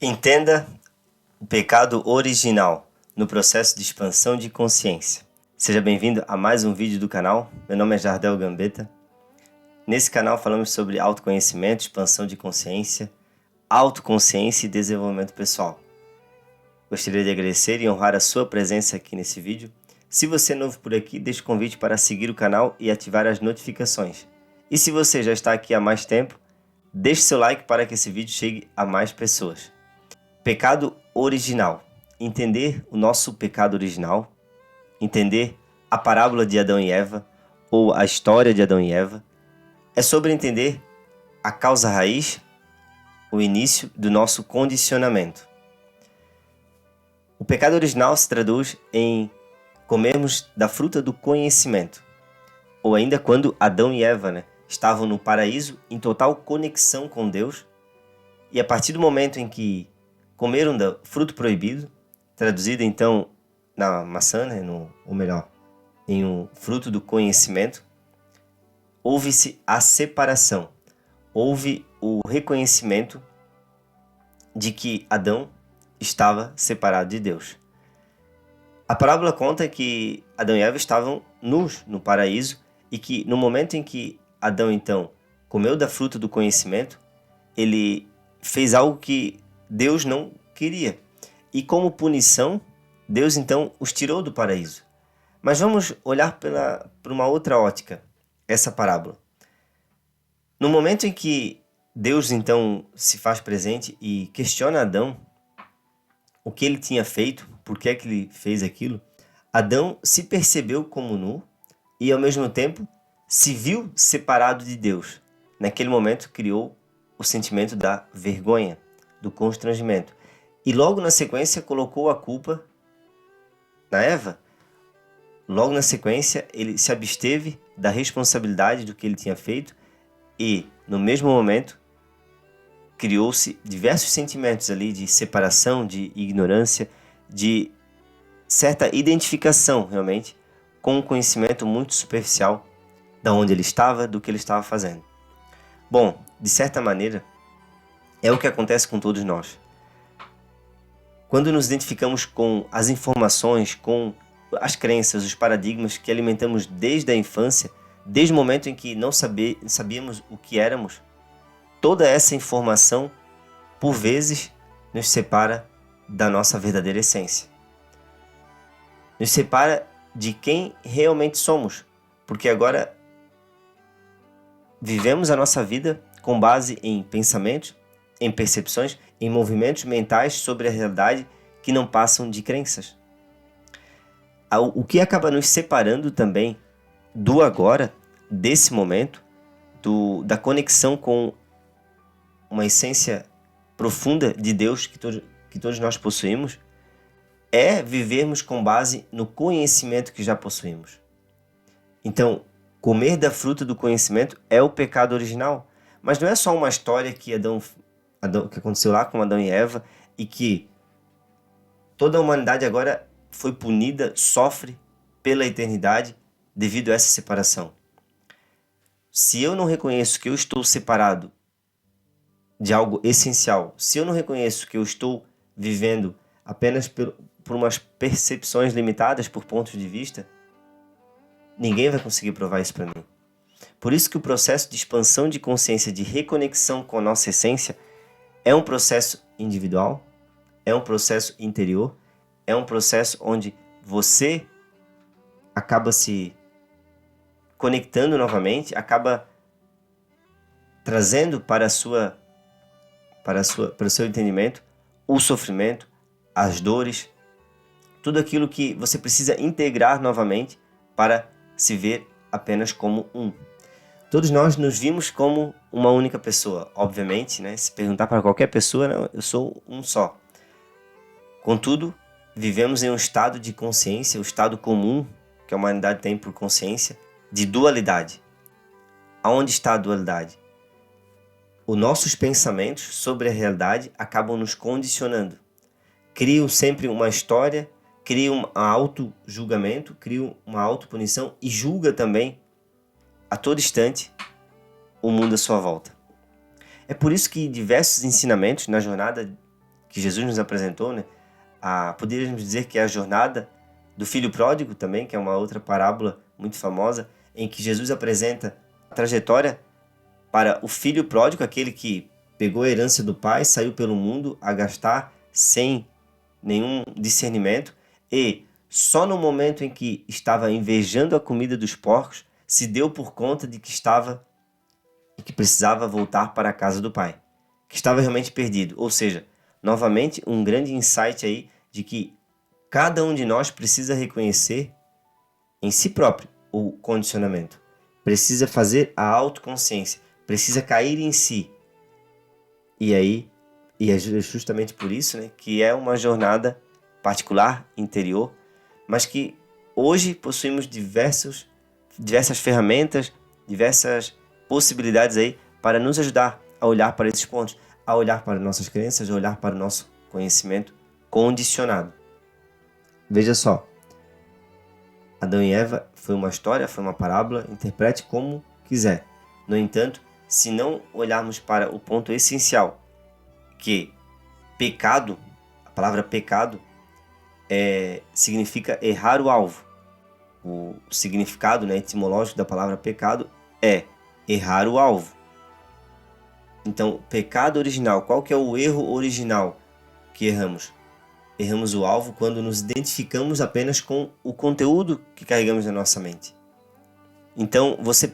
Entenda o pecado original no processo de expansão de consciência. Seja bem-vindo a mais um vídeo do canal. Meu nome é Jardel Gambetta. Nesse canal falamos sobre autoconhecimento, expansão de consciência, autoconsciência e desenvolvimento pessoal. Gostaria de agradecer e honrar a sua presença aqui nesse vídeo. Se você é novo por aqui, deixe o convite para seguir o canal e ativar as notificações. E se você já está aqui há mais tempo, deixe seu like para que esse vídeo chegue a mais pessoas. Pecado original. Entender o nosso pecado original, entender a parábola de Adão e Eva, ou a história de Adão e Eva, é sobre entender a causa raiz, o início do nosso condicionamento. O pecado original se traduz em comermos da fruta do conhecimento, ou ainda quando Adão e Eva estavam no paraíso em total conexão com Deus, e a partir do momento em que comeram do fruto proibido, traduzido então na maçã, ou melhor, em um fruto do conhecimento, houve-se a separação, houve o reconhecimento de que Adão estava separado de Deus. A parábola conta que Adão e Eva estavam nus no paraíso e que no momento em que Adão então comeu da fruta do conhecimento, ele fez algo que Deus não queria. E como punição, Deus então os tirou do paraíso. Mas vamos olhar por uma outra ótica essa parábola. No momento em que Deus então se faz presente e questiona Adão o que ele tinha feito, por que é que ele fez aquilo, Adão se percebeu como nu e ao mesmo tempo se viu separado de Deus. Naquele momento criou o sentimento da vergonha, do constrangimento. E logo na sequência colocou a culpa na Eva. Logo na sequência ele se absteve da responsabilidade do que ele tinha feito e no mesmo momento criou-se diversos sentimentos ali de separação, de ignorância, de certa identificação realmente com um conhecimento muito superficial da onde ele estava, do que ele estava fazendo. Bom, de certa maneira, é o que acontece com todos nós. Quando nos identificamos com as informações, com as crenças, os paradigmas que alimentamos desde a infância, desde o momento em que não sabíamos o que éramos, toda essa informação, por vezes, nos separa da nossa verdadeira essência. Nos separa de quem realmente somos, porque agora vivemos a nossa vida com base em pensamentos, em percepções, em movimentos mentais sobre a realidade que não passam de crenças. O que acaba nos separando também do agora, desse momento, da conexão com uma essência profunda de Deus que todos nós possuímos, é vivermos com base no conhecimento que já possuímos. Então, comer da fruta do conhecimento é o pecado original. Mas não é só uma história que aconteceu lá com Adão e Eva e que toda a humanidade agora foi punida, sofre pela eternidade devido a essa separação. Se eu não reconheço que eu estou separado de algo essencial, se eu não reconheço que eu estou vivendo apenas por umas percepções limitadas, por pontos de vista, ninguém vai conseguir provar isso para mim. Por isso que o processo de expansão de consciência, de reconexão com a nossa essência, é um processo individual, é um processo interior, é um processo onde você acaba se conectando novamente, acaba trazendo para o seu entendimento o sofrimento, as dores, tudo aquilo que você precisa integrar novamente para se ver apenas como um. Todos nós nos vimos como uma única pessoa, obviamente, se perguntar para qualquer pessoa, não, eu sou um só. Contudo, vivemos em um estado de consciência, o estado comum que a humanidade tem por consciência, de dualidade. Aonde está a dualidade? Os nossos pensamentos sobre a realidade acabam nos condicionando. Criam sempre uma história, criam um auto-julgamento, criam uma auto-punição e julga também a todo instante o mundo à sua volta. É por isso que diversos ensinamentos na jornada que Jesus nos apresentou, né? Poderíamos dizer que é a jornada do filho pródigo também, que é uma outra parábola muito famosa, em que Jesus apresenta a trajetória para o filho pródigo, aquele que pegou a herança do pai, saiu pelo mundo a gastar sem nenhum discernimento e só no momento em que estava invejando a comida dos porcos, se deu por conta de que estava e que precisava voltar para a casa do pai, que estava realmente perdido. Ou seja, novamente um grande insight aí de que cada um de nós precisa reconhecer em si próprio o condicionamento, precisa fazer a autoconsciência, precisa cair em si. E é justamente por isso, né, que é uma jornada particular, interior, mas que hoje possuímos diversas ferramentas, diversas possibilidades aí para nos ajudar a olhar para esses pontos, a olhar para nossas crenças, a olhar para o nosso conhecimento condicionado. Veja só, Adão e Eva foi uma história, foi uma parábola, interprete como quiser. No entanto, se não olharmos para o ponto essencial, que pecado, a palavra pecado, significa errar o alvo. O significado, né, etimológico da palavra pecado é errar o alvo. Então, pecado original, qual que é o erro original que erramos? Erramos o alvo quando nos identificamos apenas com o conteúdo que carregamos na nossa mente. Então, você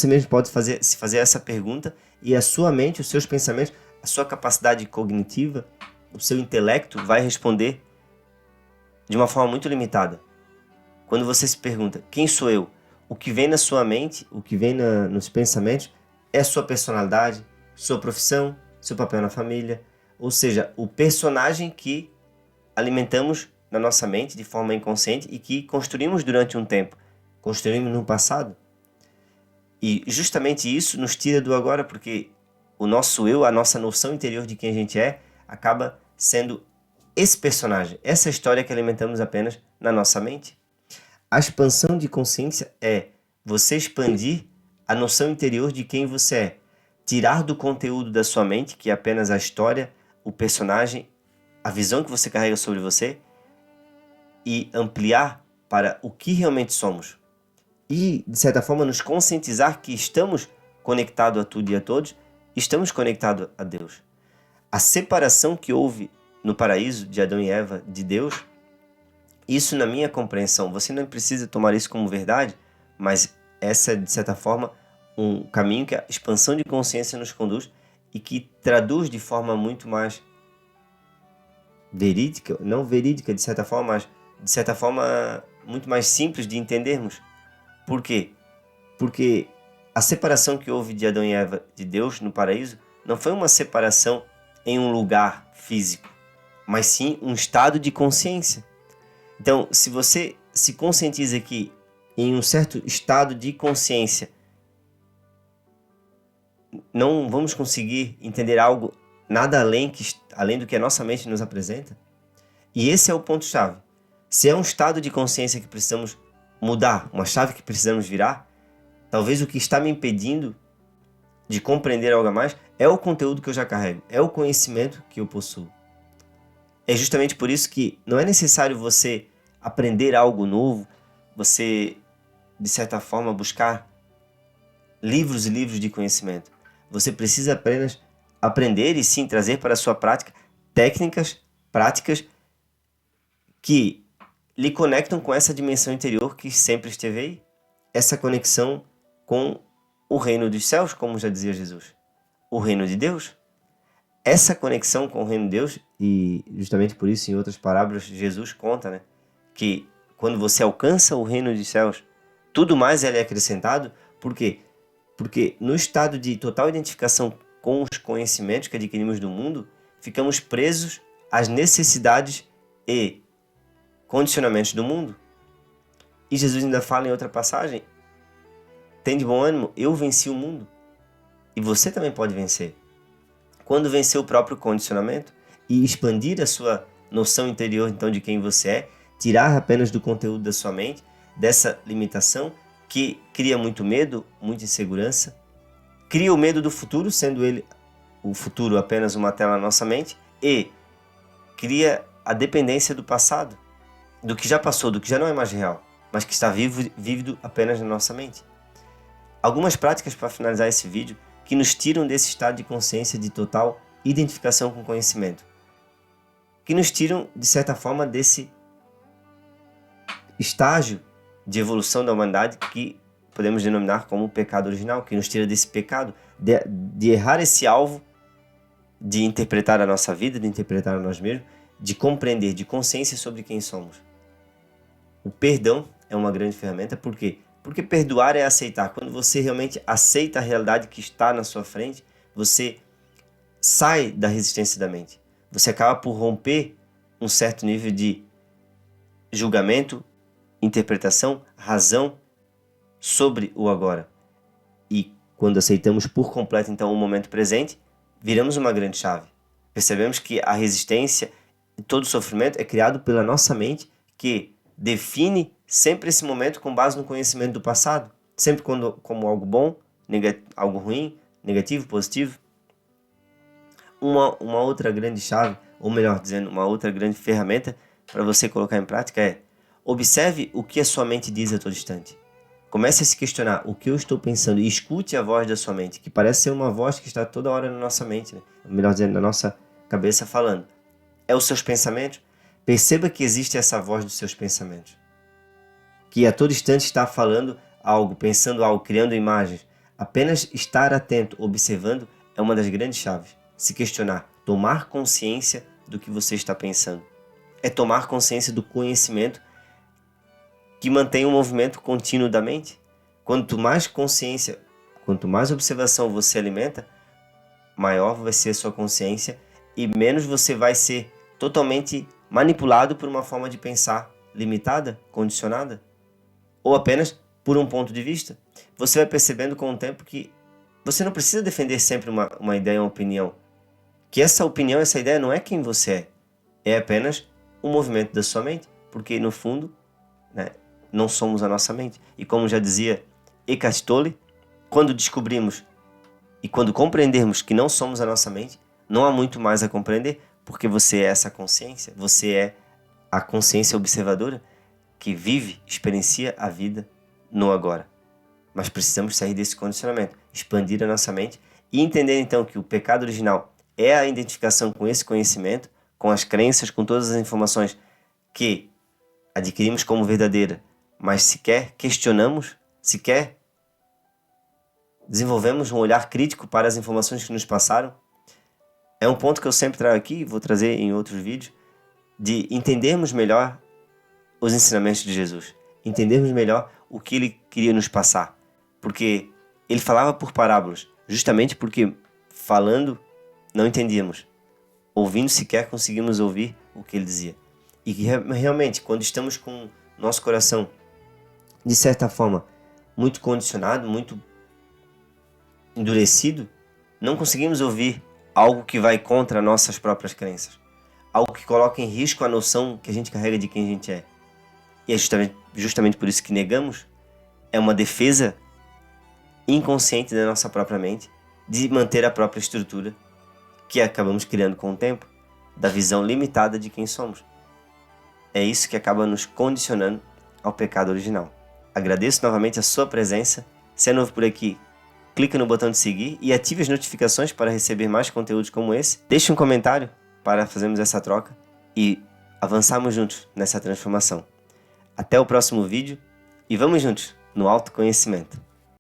mesmo pode se fazer essa pergunta e a sua mente, os seus pensamentos, a sua capacidade cognitiva, o seu intelecto vai responder de uma forma muito limitada. Quando você se pergunta, quem sou eu? O que vem na sua mente, o que vem nos pensamentos é sua personalidade, sua profissão, seu papel na família, ou seja, o personagem que alimentamos na nossa mente de forma inconsciente e que construímos durante um tempo, construímos no passado. E justamente isso nos tira do agora, porque o nosso eu, a nossa noção interior de quem a gente é, acaba sendo esse personagem, essa história que alimentamos apenas na nossa mente. A expansão de consciência é você expandir a noção interior de quem você é, tirar do conteúdo da sua mente, que é apenas a história, o personagem, a visão que você carrega sobre você, e ampliar para o que realmente somos. E, de certa forma, nos conscientizar que estamos conectados a tudo e a todos, estamos conectados a Deus. A separação que houve no paraíso de Adão e Eva de Deus, isso na minha compreensão, você não precisa tomar isso como verdade, mas essa é, de certa forma, um caminho que a expansão de consciência nos conduz e que traduz de forma muito mais verídica, não verídica de certa forma, mas de certa forma muito mais simples de entendermos. Por quê? Porque a separação que houve de Adão e Eva de Deus no paraíso não foi uma separação em um lugar físico, mas sim um estado de consciência. Então, se você se conscientiza que em um certo estado de consciência não vamos conseguir entender algo nada além do que a nossa mente nos apresenta, e esse é o ponto-chave. Se é um estado de consciência que precisamos mudar, uma chave que precisamos virar, talvez o que está me impedindo de compreender algo a mais é o conteúdo que eu já carrego, é o conhecimento que eu possuo. É justamente por isso que não é necessário você aprender algo novo, você, de certa forma, buscar livros e livros de conhecimento. Você precisa apenas aprender e sim trazer para a sua prática técnicas, práticas que lhe conectam com essa dimensão interior que sempre esteve aí. Essa conexão com o reino dos céus, como já dizia Jesus. O reino de Deus. Essa conexão com o reino de Deus, e justamente por isso em outras parábolas Jesus conta, né, que quando você alcança o reino dos céus, tudo mais é acrescentado. Por quê? Porque no estado de total identificação com os conhecimentos que adquirimos do mundo, ficamos presos às necessidades e condicionamentos do mundo. E Jesus ainda fala em outra passagem, tem de bom ânimo, eu venci o mundo. E você também pode vencer. Quando vencer o próprio condicionamento e expandir a sua noção interior então de quem você é, tirar apenas do conteúdo da sua mente, dessa limitação que cria muito medo, muita insegurança, cria o medo do futuro, sendo ele o futuro apenas uma tela na nossa mente, e cria a dependência do passado, do que já passou, do que já não é mais real, mas que está vívido apenas na nossa mente. Algumas práticas para finalizar esse vídeo que nos tiram desse estado de consciência de total identificação com o conhecimento, que nos tiram, de certa forma, desse estágio de evolução da humanidade que podemos denominar como o pecado original, que nos tira desse pecado, de errar esse alvo, de interpretar a nossa vida, de interpretar a nós mesmos, de compreender, de consciência sobre quem somos. O perdão é uma grande ferramenta, por quê? Porque perdoar é aceitar. Quando você realmente aceita a realidade que está na sua frente, você sai da resistência da mente. Você acaba por romper um certo nível de julgamento, interpretação, razão sobre o agora. E quando aceitamos por completo então o momento presente, viramos uma grande chave. Percebemos que a resistência e todo o sofrimento é criado pela nossa mente, que define sempre esse momento com base no conhecimento do passado, sempre como algo bom, algo ruim, negativo, positivo. Uma outra grande chave, ou melhor dizendo, uma outra grande ferramenta para você colocar em prática é: observe o que a sua mente diz a todo instante. Comece a se questionar o que eu estou pensando e escute a voz da sua mente, que parece ser uma voz que está toda hora na nossa mente, né? Melhor dizendo, na nossa cabeça falando. É os seus pensamentos? Perceba que existe essa voz dos seus pensamentos, que a todo instante está falando algo, pensando algo, criando imagens. Apenas estar atento, observando, é uma das grandes chaves. Se questionar, tomar consciência do que você está pensando. É tomar consciência do conhecimento que mantém um movimento contínuo da mente. Quanto mais consciência, quanto mais observação você alimenta, maior vai ser a sua consciência e menos você vai ser totalmente manipulado por uma forma de pensar limitada, condicionada, ou apenas por um ponto de vista. Você vai percebendo com o tempo que você não precisa defender sempre uma ideia, uma opinião. Que essa opinião, essa ideia não é quem você é apenas um movimento da sua mente, porque no fundo, né, não somos a nossa mente. E como já dizia Eckhart Tolle, quando descobrimos e quando compreendermos que não somos a nossa mente, não há muito mais a compreender, porque você é essa consciência, você é a consciência observadora que vive, experiencia a vida no agora. Mas precisamos sair desse condicionamento, expandir a nossa mente e entender então que o pecado original é a identificação com esse conhecimento, com as crenças, com todas as informações que adquirimos como verdadeira, mas sequer questionamos, sequer desenvolvemos um olhar crítico para as informações que nos passaram. É um ponto que eu sempre trago aqui, vou trazer em outros vídeos, de entendermos melhor os ensinamentos de Jesus, entendermos melhor o que ele queria nos passar, porque ele falava por parábolas, justamente porque falando não entendíamos, ouvindo sequer conseguimos ouvir o que ele dizia. E que realmente, quando estamos com nosso coração, de certa forma, muito condicionado, muito endurecido, não conseguimos ouvir algo que vai contra nossas próprias crenças, algo que coloca em risco a noção que a gente carrega de quem a gente é. E é justamente por isso que negamos. É uma defesa inconsciente da nossa própria mente de manter a própria estrutura que acabamos criando com o tempo, da visão limitada de quem somos. É isso que acaba nos condicionando ao pecado original. Agradeço novamente a sua presença. Se é novo por aqui, clica no botão de seguir e ative as notificações para receber mais conteúdos como esse. Deixe um comentário para fazermos essa troca e avançarmos juntos nessa transformação. Até o próximo vídeo e vamos juntos no autoconhecimento.